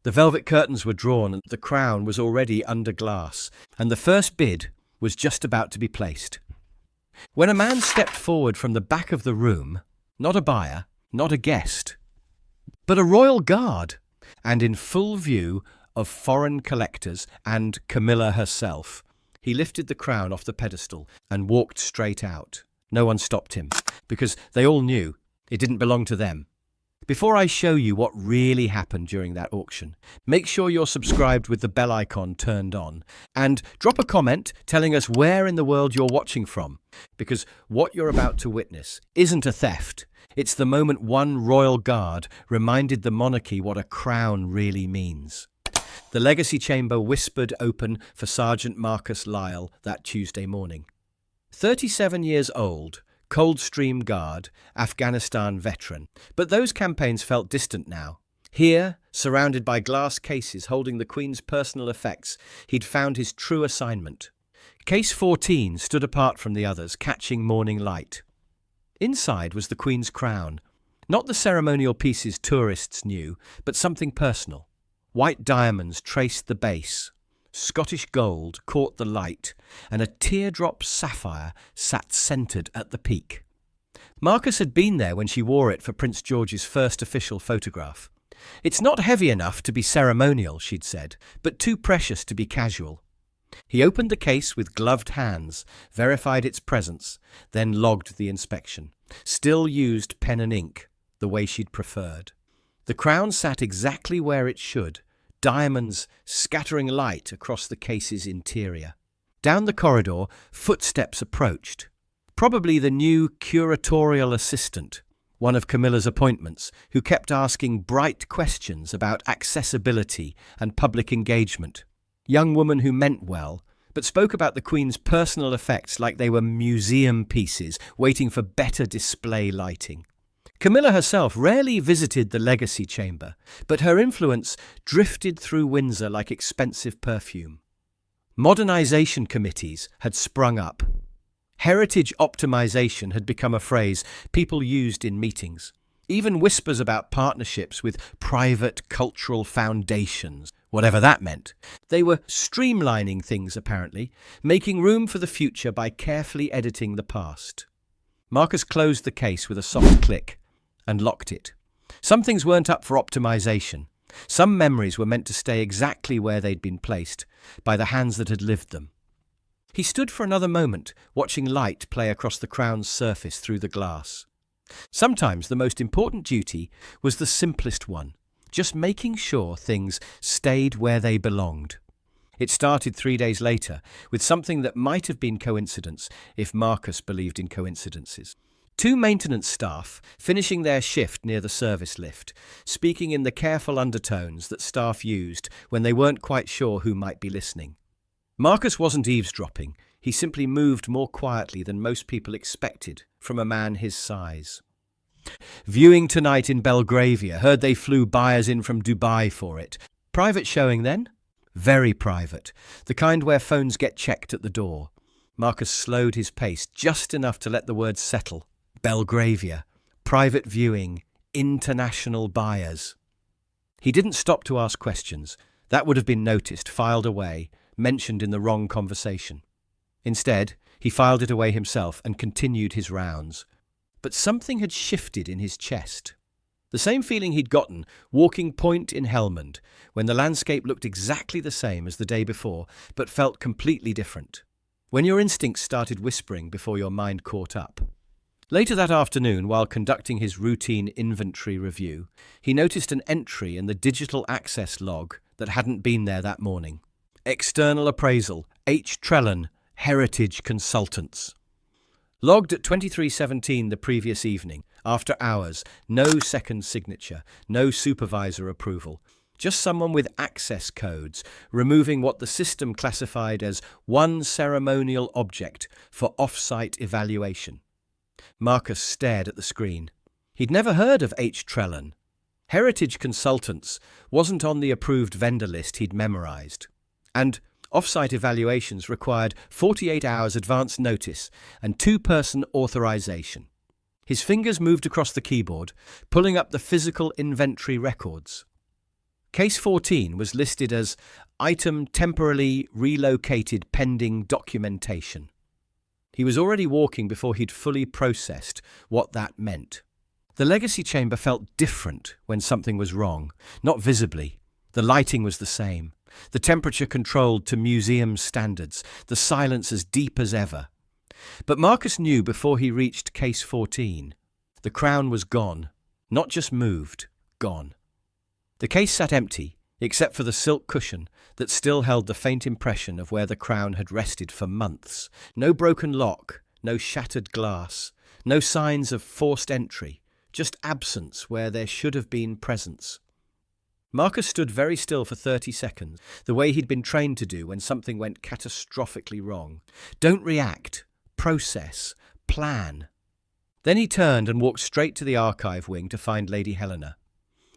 The velvet curtains were drawn and the crown was already under glass, and the first bid was just about to be placed. When a man stepped forward from the back of the room, not a buyer, not a guest, but a royal guard, and in full view of foreign collectors and Camilla herself, he lifted the crown off the pedestal and walked straight out. No one stopped him, because they all knew it didn't belong to them. Before I show you what really happened during that auction, make sure you're subscribed with the bell icon turned on, and drop a comment telling us where in the world you're watching from, because what you're about to witness isn't a theft. It's the moment one royal guard reminded the monarchy what a crown really means. The legacy chamber whispered open for Sergeant Marcus Lyle that Tuesday morning. 37 years old, Coldstream Guard, Afghanistan veteran. But those campaigns felt distant now. Here, surrounded by glass cases holding the Queen's personal effects, he'd found his true assignment. Case 14 stood apart from the others, catching morning light. Inside was the Queen's crown. Not the ceremonial pieces tourists knew, but something personal. White diamonds traced the base. Scottish gold caught the light, and a teardrop sapphire sat centred at the peak. Marcus had been there when she wore it for Prince George's first official photograph. "It's not heavy enough to be ceremonial," she'd said, "but too precious to be casual." He opened the case with gloved hands, verified its presence, then logged the inspection. Still used pen and ink, the way she'd preferred. The crown sat exactly where it should, diamonds scattering light across the case's interior. Down the corridor, footsteps approached. Probably the new curatorial assistant, one of Camilla's appointments, who kept asking bright questions about accessibility and public engagement. Young woman who meant well, but spoke about the Queen's personal effects like they were museum pieces waiting for better display lighting. Camilla herself rarely visited the legacy chamber, but her influence drifted through Windsor like expensive perfume. Modernization committees had sprung up. Heritage optimization had become a phrase people used in meetings. Even whispers about partnerships with private cultural foundations, whatever that meant. They were streamlining things, apparently, making room for the future by carefully editing the past. Marcus closed the case with a soft click and locked it. Some things weren't up for optimization. Some memories were meant to stay exactly where they'd been placed, by the hands that had lived them. He stood for another moment, watching light play across the crown's surface through the glass. Sometimes the most important duty was the simplest one, just making sure things stayed where they belonged. It started 3 days later, with something that might have been coincidence, if Marcus believed in coincidences. 2 maintenance staff finishing their shift near the service lift, speaking in the careful undertones that staff used when they weren't quite sure who might be listening. Marcus wasn't eavesdropping, he simply moved more quietly than most people expected from a man his size. "Viewing tonight in Belgravia, heard they flew buyers in from Dubai for it. Private showing then?" "Very private, the kind where phones get checked at the door." Marcus slowed his pace just enough to let the words settle. Belgravia, private viewing, international buyers. He didn't stop to ask questions. That would have been noticed, filed away, mentioned in the wrong conversation. Instead, he filed it away himself and continued his rounds. But something had shifted in his chest. The same feeling he'd gotten walking point in Helmond, when the landscape looked exactly the same as the day before, but felt completely different. When your instincts started whispering before your mind caught up. Later that afternoon, while conducting his routine inventory review, he noticed an entry in the digital access log that hadn't been there that morning. External appraisal, H. Trellan, Heritage Consultants. Logged at 23:17 the previous evening, after hours, no second signature, no supervisor approval, just someone with access codes, removing what the system classified as one ceremonial object for off-site evaluation. Marcus stared at the screen. He'd never heard of H. Trellan. Heritage Consultants wasn't on the approved vendor list he'd memorized. And off-site evaluations required 48 hours advance notice and 2-person authorization. His fingers moved across the keyboard, pulling up the physical inventory records. Case 14 was listed as item temporarily relocated pending documentation. He was already walking before he'd fully processed what that meant. The legacy chamber felt different when something was wrong, not visibly. The lighting was the same, the temperature controlled to museum standards, the silence as deep as ever. But Marcus knew before he reached case 14, the crown was gone, not just moved, gone. The case sat empty, except for the silk cushion that still held the faint impression of where the crown had rested for months. No broken lock, no shattered glass, no signs of forced entry, just absence where there should have been presence. Marcus stood very still for 30 seconds, the way he'd been trained to do when something went catastrophically wrong. Don't react, process, plan. Then he turned and walked straight to the archive wing to find Lady Helena.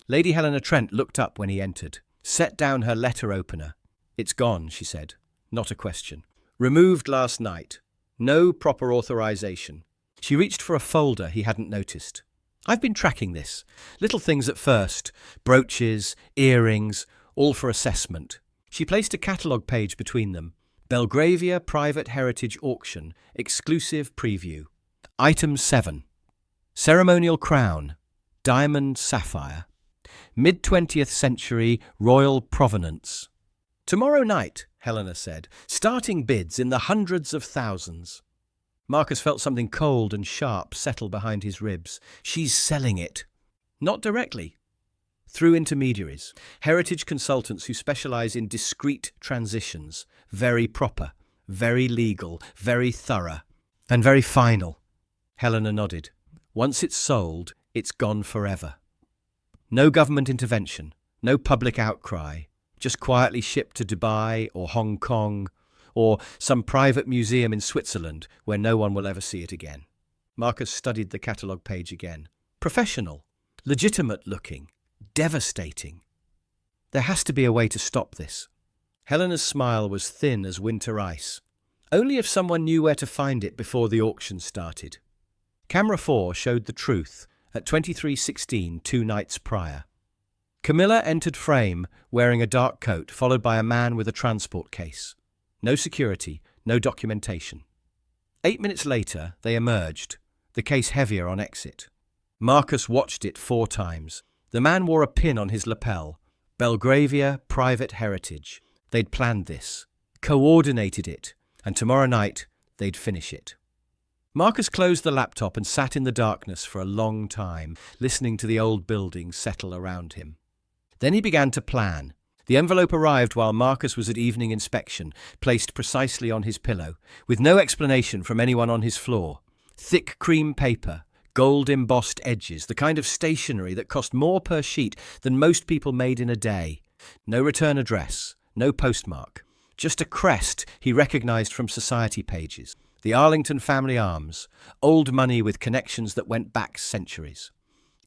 Lady Helena Trent looked up when he entered, set down her letter opener. "It's gone," she said. Not a question. "Removed last night. No proper authorization." She reached for a folder he hadn't noticed. "I've been tracking this. Little things at first. Brooches, earrings, all for assessment." She placed a catalogue page between them. Belgravia Private Heritage Auction. Exclusive preview. Item 7. Ceremonial crown. Diamond sapphire. Mid-20th century royal provenance. "Tomorrow night," Helena said, "starting bids in the hundreds of thousands." Marcus felt something cold and sharp settle behind his ribs. "She's selling it." Not directly. Through intermediaries, heritage consultants who specialize in discreet transitions, very proper, very legal, very thorough, and very final. Helena nodded. "Once it's sold, it's gone forever. No government intervention, no public outcry, just quietly shipped to Dubai or Hong Kong or some private museum in Switzerland where no one will ever see it again." Marcus studied the catalogue page again. Professional, legitimate looking, devastating. There has to be a way to stop this. Helena's smile was thin as winter ice. Only if someone knew where to find it before the auction started. Camera 4 showed the truth at 23:16 2 nights prior. Camilla entered frame wearing a dark coat, followed by a man with a transport case. No security, no documentation. 8 minutes later, they emerged, the case heavier on exit. Marcus watched it 4 times. The man wore a pin on his lapel. Belgravia Private Heritage. They'd planned this, coordinated it, and tomorrow night they'd finish it. Marcus closed the laptop and sat in the darkness for a long time, listening to the old building settle around him. Then he began to plan. The envelope arrived while Marcus was at evening inspection, placed precisely on his pillow, with no explanation from anyone on his floor. Thick cream paper, gold-embossed edges, the kind of stationery that cost more per sheet than most people made in a day. No return address, no postmark. Just a crest he recognized from society pages. The Arlington family arms, old money with connections that went back centuries.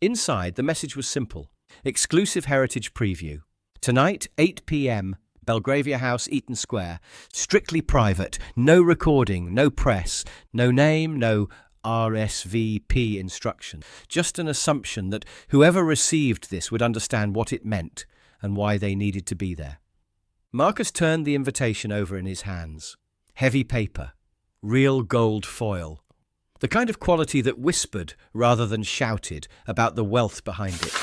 Inside, the message was simple. Exclusive heritage preview. Tonight, 8 p.m, Belgravia House, Eaton Square. Strictly private. No recording, no press, no name, no RSVP instruction. Just an assumption that whoever received this would understand what it meant and why they needed to be there. Marcus turned the invitation over in his hands. Heavy paper. Real gold foil. The kind of quality that whispered rather than shouted about the wealth behind it.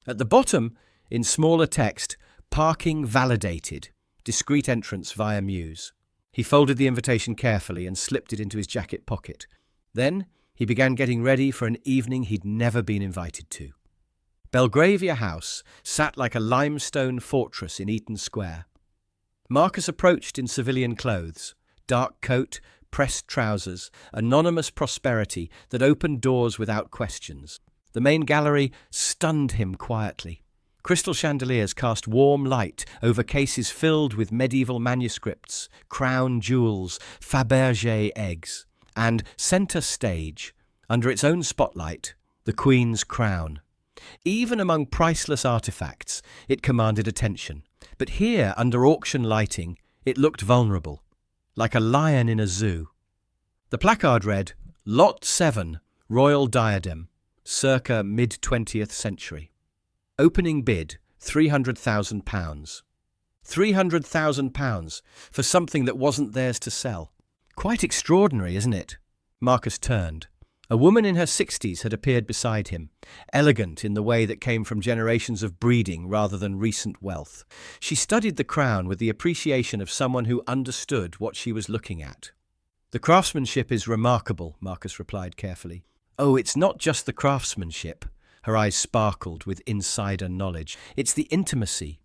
At the bottom, in smaller text, "Parking validated. Discreet entrance via Muse." He folded the invitation carefully and slipped it into his jacket pocket. Then he began getting ready for an evening he'd never been invited to. Belgravia House sat like a limestone fortress in Eaton Square. Marcus approached in civilian clothes, dark coat, pressed trousers, anonymous prosperity that opened doors without questions. The main gallery stunned him quietly. Crystal chandeliers cast warm light over cases filled with medieval manuscripts, crown jewels, Fabergé eggs, and centre stage, under its own spotlight, the Queen's crown. Even among priceless artifacts, it commanded attention. But here, under auction lighting, it looked vulnerable, like a lion in a zoo. The placard read, "Lot 7, Royal Diadem, circa mid-20th century. Opening bid, £300,000. £300,000 for something that wasn't theirs to sell. Quite extraordinary, isn't it? Marcus turned. A woman in her 60s had appeared beside him, elegant in the way that came from generations of breeding rather than recent wealth. She studied the crown with the appreciation of someone who understood what she was looking at. "The craftsmanship is remarkable," Marcus replied carefully. "Oh, it's not just the craftsmanship." Her eyes sparkled with insider knowledge. "It's the intimacy.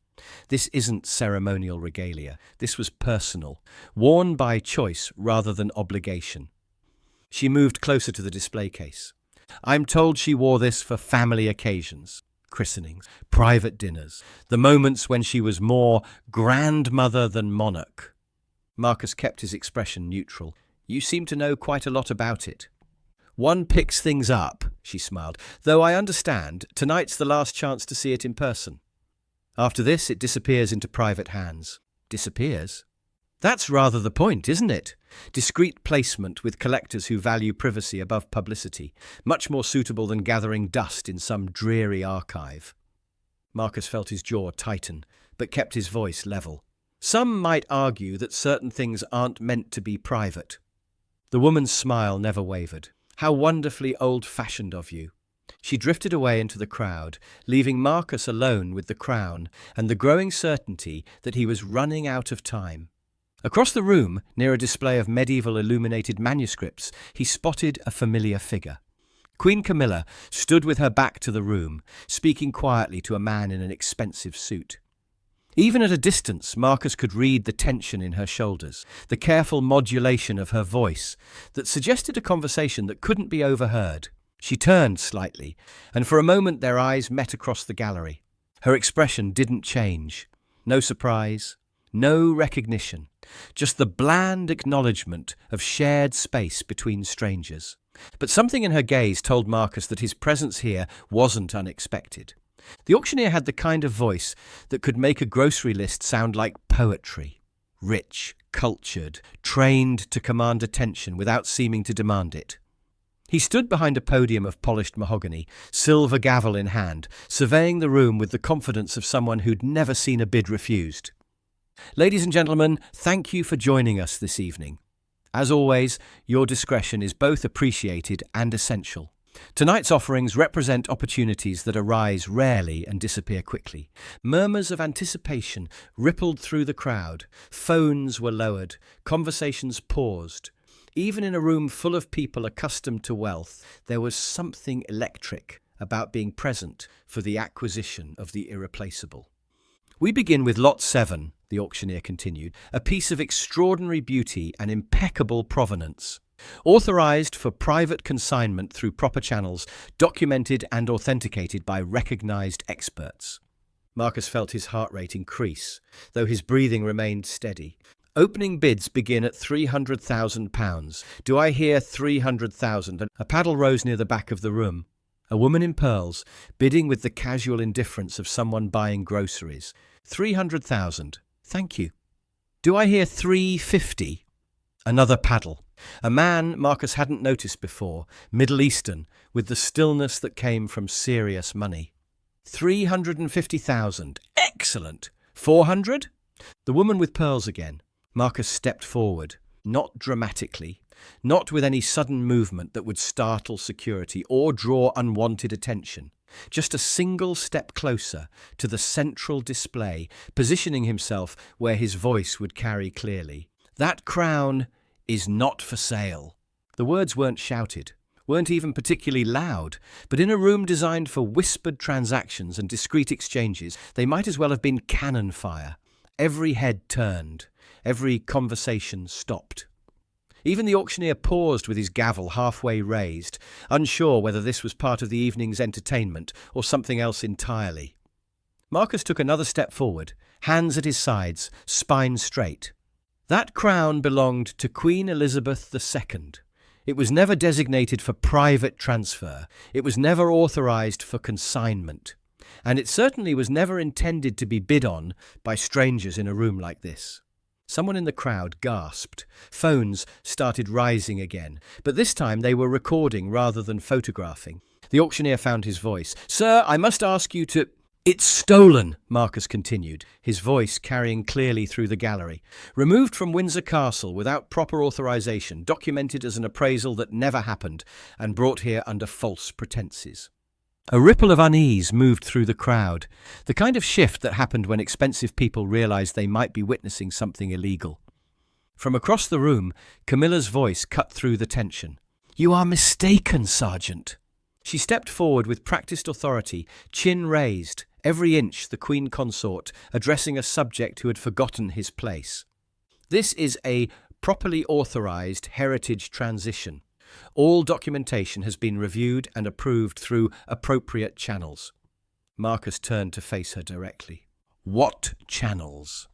This isn't ceremonial regalia. This was personal, worn by choice rather than obligation." She moved closer to the display case. "I'm told she wore this for family occasions, christenings, private dinners, the moments when she was more grandmother than monarch." Marcus kept his expression neutral. "You seem to know quite a lot about it." "One picks things up," she smiled, "though I understand tonight's the last chance to see it in person. After this, it disappears into private hands." "Disappears?" "That's rather the point, isn't it? Discreet placement with collectors who value privacy above publicity, much more suitable than gathering dust in some dreary archive." Marcus felt his jaw tighten, but kept his voice level. "Some might argue that certain things aren't meant to be private." The woman's smile never wavered. "How wonderfully old-fashioned of you." She drifted away into the crowd, leaving Marcus alone with the crown and the growing certainty that he was running out of time. Across the room, near a display of medieval illuminated manuscripts, he spotted a familiar figure. Queen Camilla stood with her back to the room, speaking quietly to a man in an expensive suit. Even at a distance, Marcus could read the tension in her shoulders, the careful modulation of her voice that suggested a conversation that couldn't be overheard. She turned slightly, and for a moment their eyes met across the gallery. Her expression didn't change. No surprise, no recognition, just the bland acknowledgement of shared space between strangers. But something in her gaze told Marcus that his presence here wasn't unexpected. The auctioneer had the kind of voice that could make a grocery list sound like poetry. Rich, cultured, trained to command attention without seeming to demand it. He stood behind a podium of polished mahogany, silver gavel in hand, surveying the room with the confidence of someone who'd never seen a bid refused. "Ladies and gentlemen, thank you for joining us this evening. As always, your discretion is both appreciated and essential. Tonight's offerings represent opportunities that arise rarely and disappear quickly." Murmurs of anticipation rippled through the crowd. Phones were lowered. Conversations paused. Even in a room full of people accustomed to wealth, there was something electric about being present for the acquisition of the irreplaceable. "We begin with Lot 7, the auctioneer continued, a piece of extraordinary beauty and impeccable provenance. Authorized for private consignment through proper channels, documented and authenticated by recognized experts." Marcus felt his heart rate increase, though his breathing remained steady. "Opening bids begin at £300,000. Do I hear 300,000? A paddle rose near the back of the room. A woman in pearls, bidding with the casual indifference of someone buying groceries. 300,000. Thank you. Do I hear 350? Another paddle. A man Marcus hadn't noticed before, Middle Eastern, with the stillness that came from serious money. 350,000. Excellent. 400? The woman with pearls again. Marcus stepped forward, not dramatically, not with any sudden movement that would startle security or draw unwanted attention. Just a single step closer to the central display, positioning himself where his voice would carry clearly. "That crown is not for sale." The words weren't shouted, weren't even particularly loud, but in a room designed for whispered transactions and discreet exchanges, they might as well have been cannon fire. Every head turned, every conversation stopped. Even the auctioneer paused with his gavel halfway raised, unsure whether this was part of the evening's entertainment or something else entirely. Marcus took another step forward, hands at his sides, spine straight. "That crown belonged to Queen Elizabeth II. It was never designated for private transfer. It was never authorized for consignment. And it certainly was never intended to be bid on by strangers in a room like this." Someone in the crowd gasped. Phones started rising again, but this time they were recording rather than photographing. The auctioneer found his voice. "Sir, I must ask you to—" "It's stolen," Marcus continued, his voice carrying clearly through the gallery. "Removed from Windsor Castle without proper authorization, documented as an appraisal that never happened, and brought here under false pretenses." A ripple of unease moved through the crowd, the kind of shift that happened when expensive people realized they might be witnessing something illegal. From across the room, Camilla's voice cut through the tension. "You are mistaken, Sergeant." She stepped forward with practiced authority, chin raised, every inch the Queen Consort, addressing a subject who had forgotten his place. "This is a properly authorized heritage transition. All documentation has been reviewed and approved through appropriate channels." Marcus turned to face her directly. "What channels?"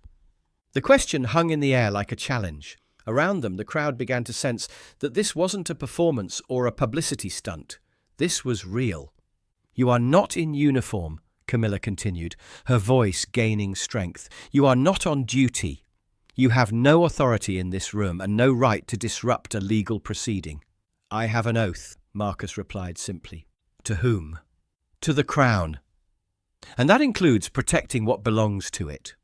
The question hung in the air like a challenge. Around them, the crowd began to sense that this wasn't a performance or a publicity stunt. This was real. "You are not in uniform," Camilla continued, her voice gaining strength. "You are not on duty. You have no authority in this room and no right to disrupt a legal proceeding." "I have an oath," Marcus replied simply. "To whom?" "To the Crown. And that includes protecting what belongs to it."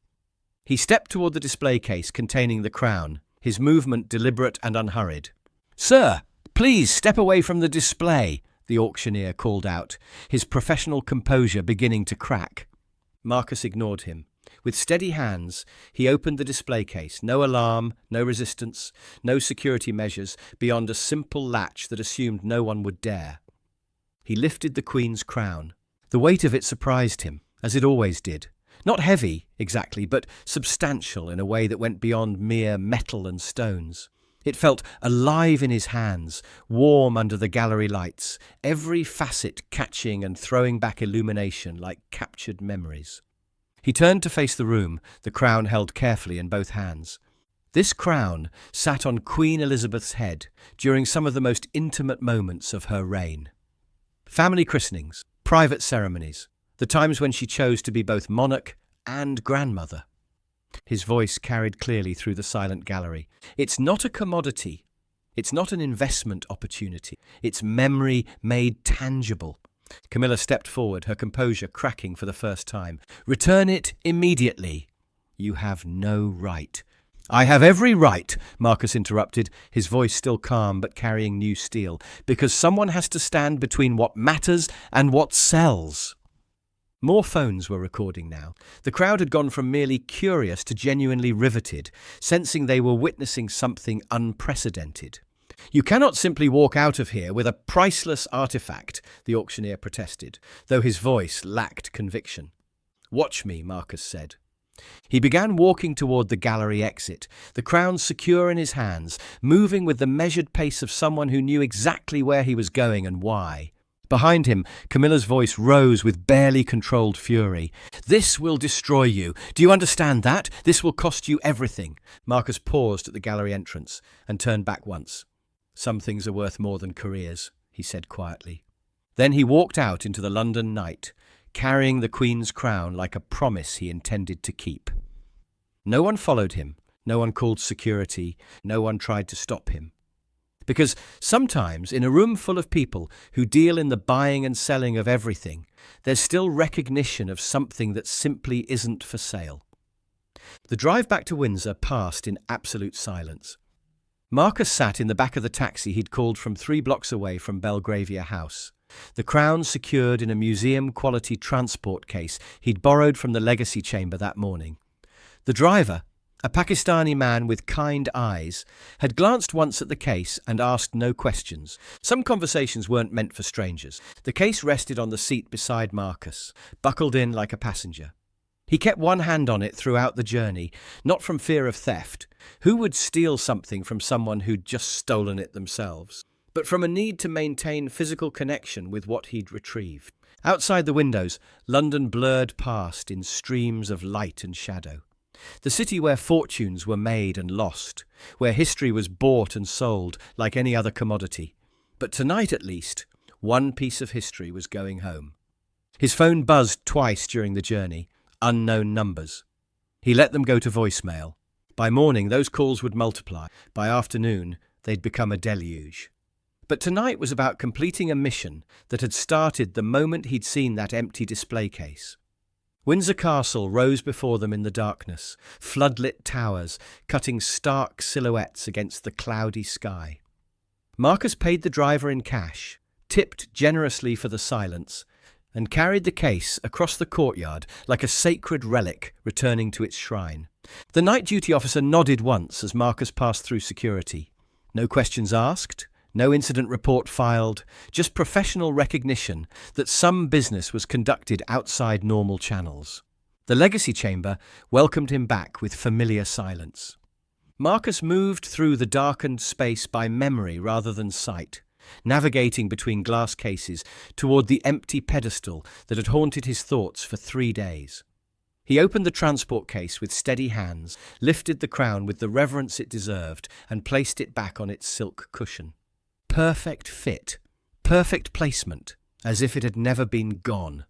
He stepped toward the display case containing the crown, his movement deliberate and unhurried. "Sir, please step away from the display," the auctioneer called out, his professional composure beginning to crack. Marcus ignored him. With steady hands, he opened the display case. No alarm, no resistance, no security measures beyond a simple latch that assumed no one would dare. He lifted the Queen's crown. The weight of it surprised him, as it always did. Not heavy, exactly, but substantial in a way that went beyond mere metal and stones. It felt alive in his hands, warm under the gallery lights, every facet catching and throwing back illumination like captured memories. He turned to face the room, the crown held carefully in both hands. This crown sat on Queen Elizabeth's head during some of the most intimate moments of her reign. Family christenings, private ceremonies, the times when she chose to be both monarch and grandmother. His voice carried clearly through the silent gallery. "It's not a commodity. It's not an investment opportunity. It's memory made tangible." Camilla stepped forward, her composure cracking for the first time. "Return it immediately." "You have no right." "I have every right," Marcus interrupted, his voice still calm but carrying new steel, "because someone has to stand between what matters and what sells." More phones were recording now. The crowd had gone from merely curious to genuinely riveted, sensing they were witnessing something unprecedented. "You cannot simply walk out of here with a priceless artifact," the auctioneer protested, though his voice lacked conviction. "Watch me," Marcus said. He began walking toward the gallery exit, the crown secure in his hands, moving with the measured pace of someone who knew exactly where he was going and why. Behind him, Camilla's voice rose with barely controlled fury. "This will destroy you. Do you understand that? This will cost you everything." Marcus paused at the gallery entrance and turned back once. "Some things are worth more than careers," he said quietly. Then he walked out into the London night, carrying the Queen's crown like a promise he intended to keep. No one followed him, no one called security, no one tried to stop him. Because sometimes, in a room full of people who deal in the buying and selling of everything, there's still recognition of something that simply isn't for sale. The drive back to Windsor passed in absolute silence. Marcus sat in the back of the taxi he'd called from 3 blocks away from Belgravia House, the crown secured in a museum-quality transport case he'd borrowed from the legacy chamber that morning. The driver, a Pakistani man with kind eyes, had glanced once at the case and asked no questions. Some conversations weren't meant for strangers. The case rested on the seat beside Marcus, buckled in like a passenger. He kept one hand on it throughout the journey, not from fear of theft. Who would steal something from someone who'd just stolen it themselves? But from a need to maintain physical connection with what he'd retrieved. Outside the windows, London blurred past in streams of light and shadow. The city where fortunes were made and lost, where history was bought and sold like any other commodity. But tonight, at least, one piece of history was going home. His phone buzzed twice during the journey, unknown numbers. He let them go to voicemail. By morning, those calls would multiply. By afternoon, they'd become a deluge. But tonight was about completing a mission that had started the moment he'd seen that empty display case. Windsor Castle rose before them in the darkness, floodlit towers cutting stark silhouettes against the cloudy sky. Marcus paid the driver in cash, tipped generously for the silence, and carried the case across the courtyard like a sacred relic returning to its shrine. The night duty officer nodded once as Marcus passed through security. No questions asked, no incident report filed, just professional recognition that some business was conducted outside normal channels. The legacy chamber welcomed him back with familiar silence. Marcus moved through the darkened space by memory rather than sight, navigating between glass cases toward the empty pedestal that had haunted his thoughts for 3 days. He opened the transport case with steady hands, lifted the crown with the reverence it deserved, and placed it back on its silk cushion. Perfect fit, perfect placement, as if it had never been gone.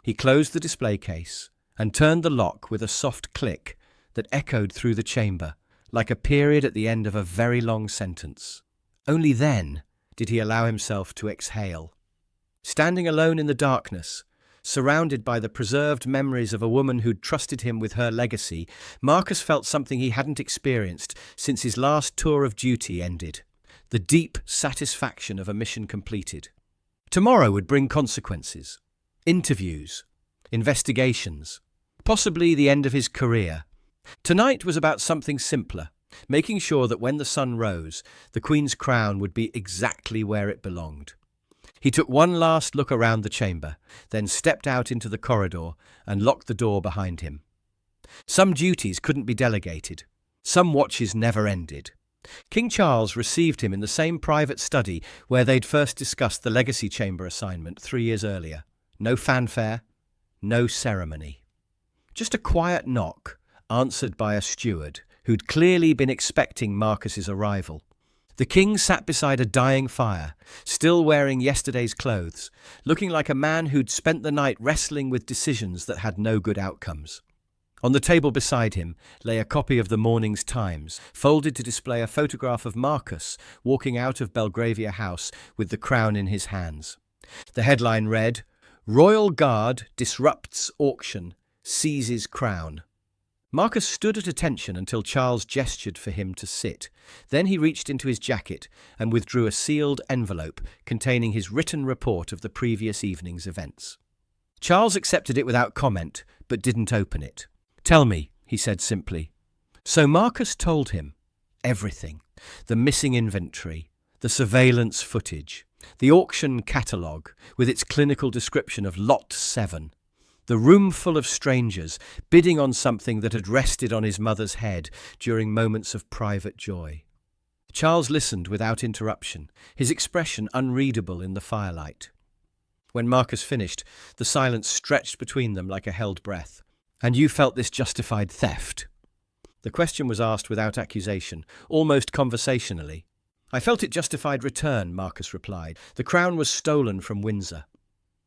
He closed the display case and turned the lock with a soft click that echoed through the chamber, like a period at the end of a very long sentence. Only then did he allow himself to exhale. Standing alone in the darkness, surrounded by the preserved memories of a woman who'd trusted him with her legacy, Marcus felt something he hadn't experienced since his last tour of duty ended. The deep satisfaction of a mission completed. Tomorrow would bring consequences, interviews, investigations, possibly the end of his career. Tonight was about something simpler, making sure that when the sun rose, the Queen's crown would be exactly where it belonged. He took one last look around the chamber, then stepped out into the corridor and locked the door behind him. Some duties couldn't be delegated. Some watches never ended. King Charles received him in the same private study where they'd first discussed the legacy chamber assignment 3 years earlier. No fanfare, no ceremony. Just a quiet knock, answered by a steward who'd clearly been expecting Marcus's arrival. The king sat beside a dying fire, still wearing yesterday's clothes, looking like a man who'd spent the night wrestling with decisions that had no good outcomes. On the table beside him lay a copy of the morning's Times, folded to display a photograph of Marcus walking out of Belgravia House with the crown in his hands. The headline read, "Royal Guard disrupts auction, seizes crown." Marcus stood at attention until Charles gestured for him to sit. Then he reached into his jacket and withdrew a sealed envelope containing his written report of the previous evening's events. Charles accepted it without comment, but didn't open it. "Tell me," he said simply. So Marcus told him everything. The missing inventory, the surveillance footage, the auction catalogue with its clinical description of Lot 7, the room full of strangers bidding on something that had rested on his mother's head during moments of private joy. Charles listened without interruption, his expression unreadable in the firelight. When Marcus finished, the silence stretched between them like a held breath. "And you felt this justified theft?" The question was asked without accusation, almost conversationally. "I felt it justified return," Marcus replied. "The crown was stolen from Windsor.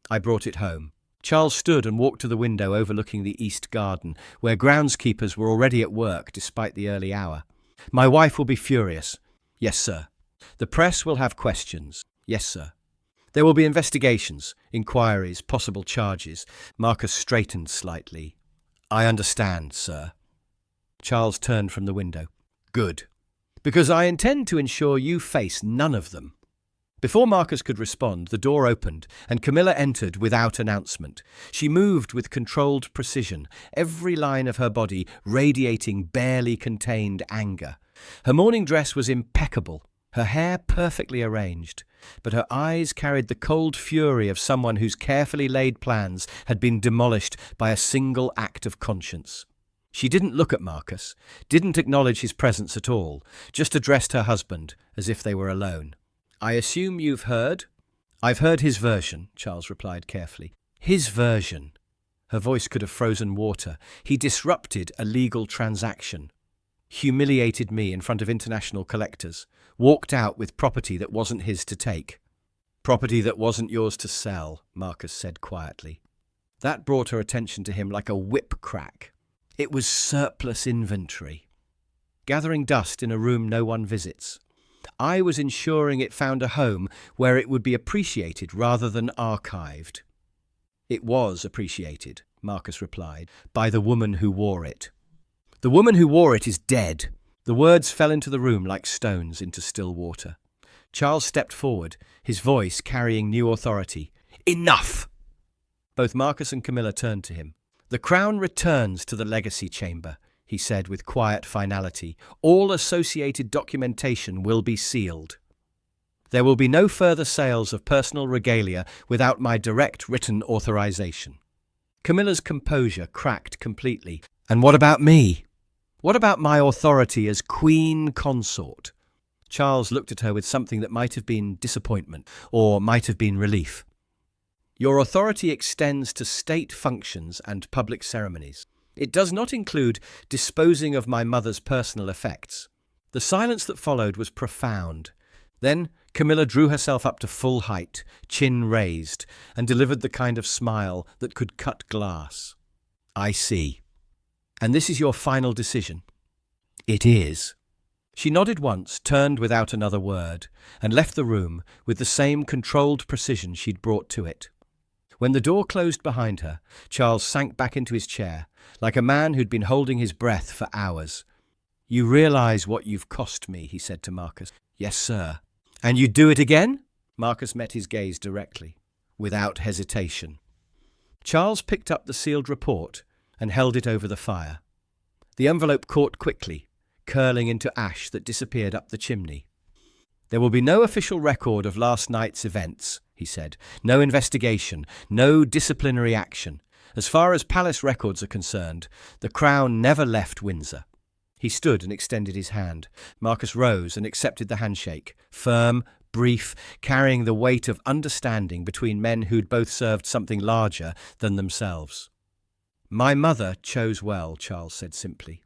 I brought it home." Charles stood and walked to the window overlooking the east garden, where groundskeepers were already at work despite the early hour. "My wife will be furious." "Yes, sir." "The press will have questions." "Yes, sir." "There will be investigations, inquiries, possible charges." Marcus straightened slightly. "I understand, sir." Charles turned from the window. "Good. Because I intend to ensure you face none of them." Before Marcus could respond, the door opened, and Camilla entered without announcement. She moved with controlled precision, every line of her body radiating barely contained anger. Her morning dress was impeccable, her hair perfectly arranged, but her eyes carried the cold fury of someone whose carefully laid plans had been demolished by a single act of conscience. She didn't look at Marcus, didn't acknowledge his presence at all, just addressed her husband as if they were alone. "I assume you've heard?" "I've heard his version," Charles replied carefully. "His version." Her voice could have frozen water. "He disrupted a legal transaction, humiliated me in front of international collectors, walked out with property that wasn't his to take." "Property that wasn't yours to sell," Marcus said quietly. That brought her attention to him like a whip crack. It was surplus inventory, gathering dust in a room no one visits. I was ensuring it found a home where it would be appreciated rather than archived. It was appreciated, Marcus replied, by the woman who wore it. The woman who wore it is dead. The words fell into the room like stones into still water. Charles stepped forward, his voice carrying new authority. Enough! Both Marcus and Camilla turned to him. The crown returns to the legacy chamber, he said with quiet finality. All associated documentation will be sealed. There will be no further sales of personal regalia without my direct written authorization. Camilla's composure cracked completely. And what about me? What about my authority as Queen Consort? Charles looked at her with something that might have been disappointment, or might have been relief. Your authority extends to state functions and public ceremonies. It does not include disposing of my mother's personal effects. The silence that followed was profound. Then Camilla drew herself up to full height, chin raised, and delivered the kind of smile that could cut glass. I see. And this is your final decision? It is. She nodded once, turned without another word, and left the room with the same controlled precision she'd brought to it. When the door closed behind her, Charles sank back into his chair, like a man who'd been holding his breath for hours. You realize what you've cost me, he said to Marcus. Yes, sir. And you'd do it again? Marcus met his gaze directly, without hesitation. Charles picked up the sealed report and held it over the fire. The envelope caught quickly, curling into ash that disappeared up the chimney. There will be no official record of last night's events, he said. No investigation, no disciplinary action. As far as palace records are concerned, the crown never left Windsor. He stood and extended his hand. Marcus rose and accepted the handshake, firm, brief, carrying the weight of understanding between men who'd both served something larger than themselves. My mother chose well, Charles said simply.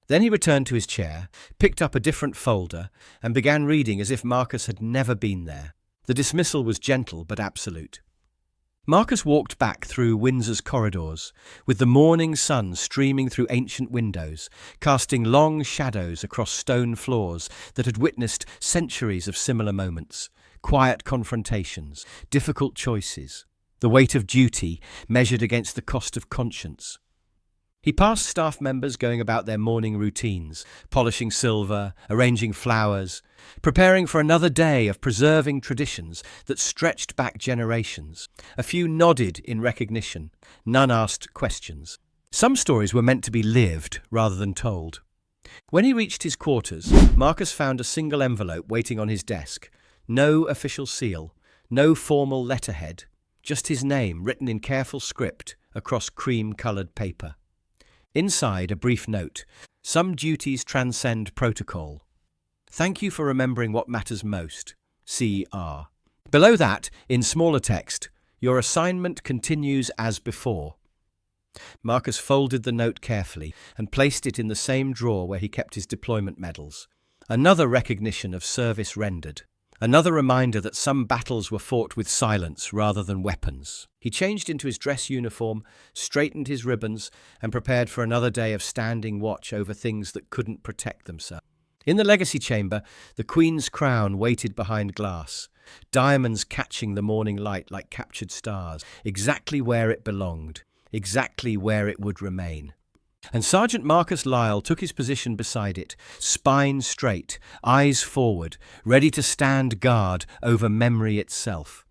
Then he returned to his chair, picked up a different folder, and began reading as if Marcus had never been there. The dismissal was gentle but absolute. Marcus walked back through Windsor's corridors, with the morning sun streaming through ancient windows, casting long shadows across stone floors that had witnessed centuries of similar moments, quiet confrontations, difficult choices, the weight of duty measured against the cost of conscience. He passed staff members going about their morning routines, polishing silver, arranging flowers, preparing for another day of preserving traditions that stretched back generations. A few nodded in recognition, none asked questions. Some stories were meant to be lived rather than told. When he reached his quarters, Marcus found a single envelope waiting on his desk. No official seal, no formal letterhead, just his name written in careful script across cream-coloured paper. Inside, a brief note. Some duties transcend protocol. Thank you for remembering what matters most. C.R. Below that, in smaller text, your assignment continues as before. Marcus folded the note carefully and placed it in the same drawer where he kept his deployment medals. Another recognition of service rendered. Another reminder that some battles were fought with silence rather than weapons. He changed into his dress uniform, straightened his ribbons, and prepared for another day of standing watch over things that couldn't protect themselves. In the legacy chamber, the Queen's crown waited behind glass, diamonds catching the morning light like captured stars, exactly where it belonged, exactly where it would remain. And Sergeant Marcus Lyle took his position beside it, spine straight, eyes forward, ready to stand guard over memory itself.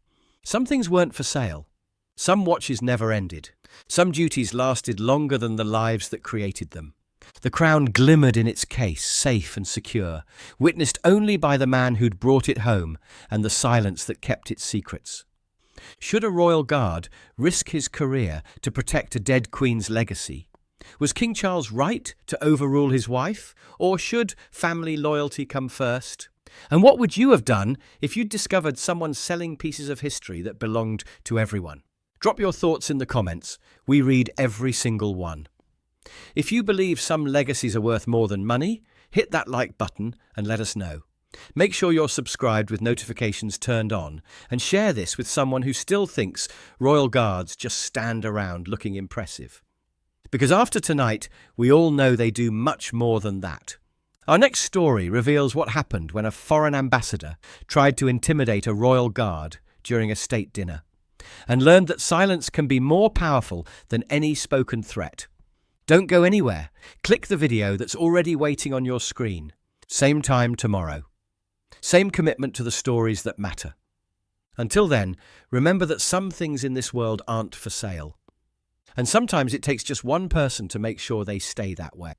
Some things weren't for sale. Some watches never ended. Some duties lasted longer than the lives that created them. The crown glimmered in its case, safe and secure, witnessed only by the man who'd brought it home and the silence that kept its secrets. Should a royal guard risk his career to protect a dead queen's legacy? Was King Charles right to overrule his wife, or should family loyalty come first? And what would you have done if you'd discovered someone selling pieces of history that belonged to everyone? Drop your thoughts in the comments. We read every single one. If you believe some legacies are worth more than money, hit that like button and let us know. Make sure you're subscribed with notifications turned on, and share this with someone who still thinks royal guards just stand around looking impressive. Because after tonight, we all know they do much more than that. Our next story reveals what happened when a foreign ambassador tried to intimidate a royal guard during a state dinner. and learned that silence can be more powerful than any spoken threat. Don't go anywhere. Click the video that's already waiting on your screen. Same time tomorrow. Same commitment to the stories that matter. Until then, remember that some things in this world aren't for sale. And sometimes it takes just one person to make sure they stay that way.